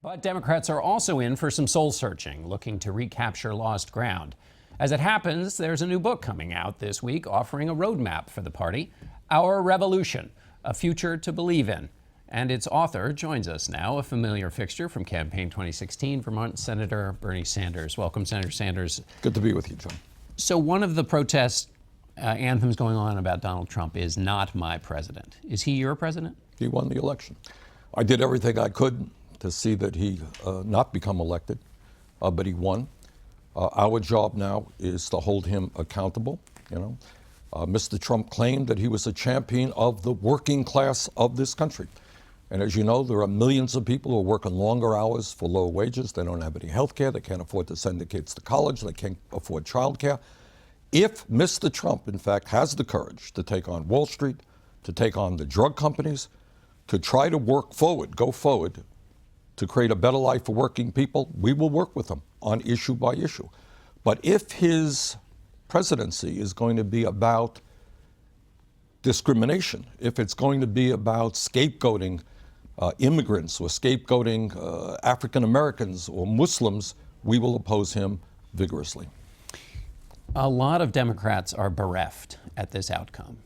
But Democrats are also in for some soul searching, looking to recapture lost ground. As it happens, there's a new book coming out this week offering a roadmap for the party, Our Revolution, a future to believe in. And its author joins us now, a familiar fixture from campaign 2016, Vermont Senator Bernie Sanders. Welcome, Senator Sanders. Good to be with you, John. So one of the protest anthems going on about Donald Trump is "Not my president." Is he your president? He won the election. I did everything I could to see that he not become elected, but he won. Our job now is to hold him accountable. Mr. Trump claimed that he was a champion of the working class of this country. And as you know, there are millions of people who are working longer hours for low wages. They don't have any health care. They can't afford to send their kids to college. They can't afford child care. If Mr. Trump, in fact, has the courage to take on Wall Street, to take on the drug companies, to try to work forward, go forward, to create a better life for working people, we will work with him on issue by issue. But if his presidency is going to be about discrimination, if it's going to be about scapegoating immigrants or scapegoating African Americans or Muslims, we will oppose him vigorously. A lot of Democrats are bereft at this outcome.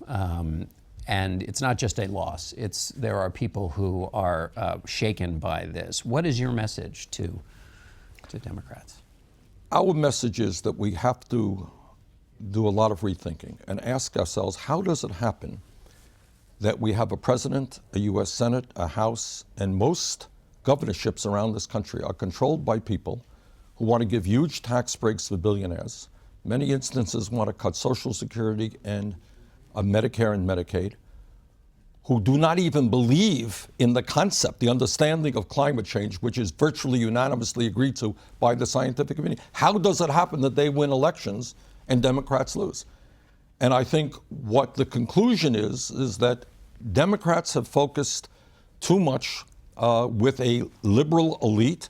And it's not just a loss. There are people who are shaken by this. What is your message to Democrats? Our message is that we have to do a lot of rethinking and ask ourselves, how does it happen that we have a president, a U.S. Senate, a House, and most governorships around this country are controlled by people who want to give huge tax breaks to billionaires, many instances want to cut Social Security and Medicare and Medicaid, who do not even believe in the concept, the understanding of climate change, which is virtually unanimously agreed to by the scientific community. How does it happen that they win elections and Democrats lose? And I think what the conclusion is that Democrats have focused too much with a liberal elite,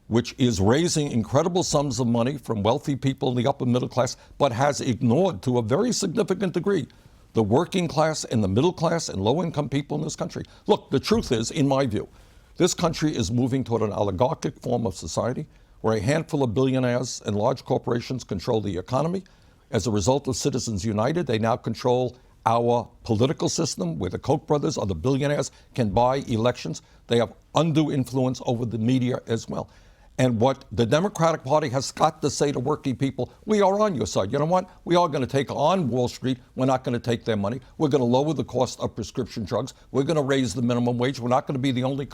which is raising incredible sums of money from wealthy people in the upper middle class, but has ignored to a very significant degree the working class and the middle class and low-income people in this country. Look, the truth is, in my view, this country is moving toward an oligarchic form of society where a handful of billionaires and large corporations control the economy. As a result of Citizens United, they now control our political system, where the Koch brothers or the billionaires can buy elections. They have undue influence over the media as well. And what the Democratic Party has got to say to working people, we are on your side. You know what? We are going to take on Wall Street. We're not going to take their money. We're going to lower the cost of prescription drugs. We're going to raise the minimum wage. We're not going to be the only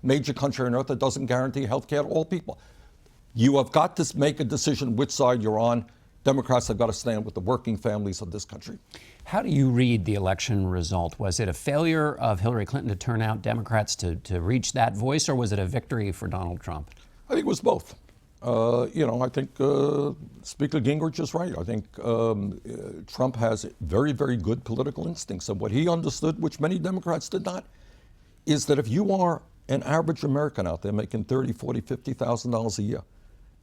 major country on earth that doesn't guarantee health care to all people. You have got to make a decision which side you're on. Democrats have got to stand with the working families of this country. How do you read the election result? Was it a failure of Hillary Clinton to turn out Democrats to reach that voice, or was it a victory for Donald Trump? I think it was both. I think Speaker Gingrich is right. I think Trump has very, very good political instincts. And what he understood, which many Democrats did not, is that if you are an average American out there making $30,000, $40,000, $50,000 a year,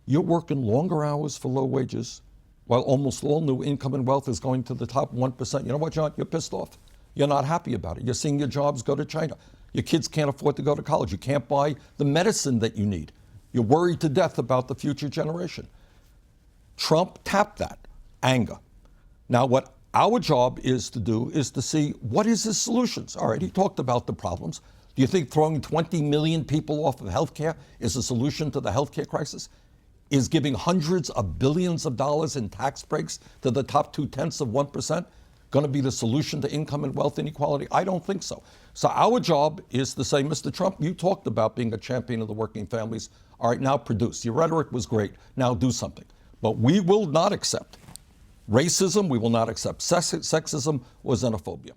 you're working longer hours for low wages, while almost all new income and wealth is going to the top 1%. You know what, John? You're pissed off. You're not happy about it. You're seeing your jobs go to China. Your kids can't afford to go to college. You can't buy the medicine that you need. You're worried to death about the future generation. Trump tapped that anger. Now, what our job is to do is to see what is his solutions. All right, he talked about the problems. Do you think throwing 20 million people off of health care is a solution to the health care crisis? Is giving hundreds of billions of dollars in tax breaks to the top 0.2% going to be the solution to income and wealth inequality? I don't think so. So our job is to say, Mr. Trump, you talked about being a champion of the working families. All right, now produce. Your rhetoric was great. Now do something. But we will not accept racism. We will not accept sexism or xenophobia.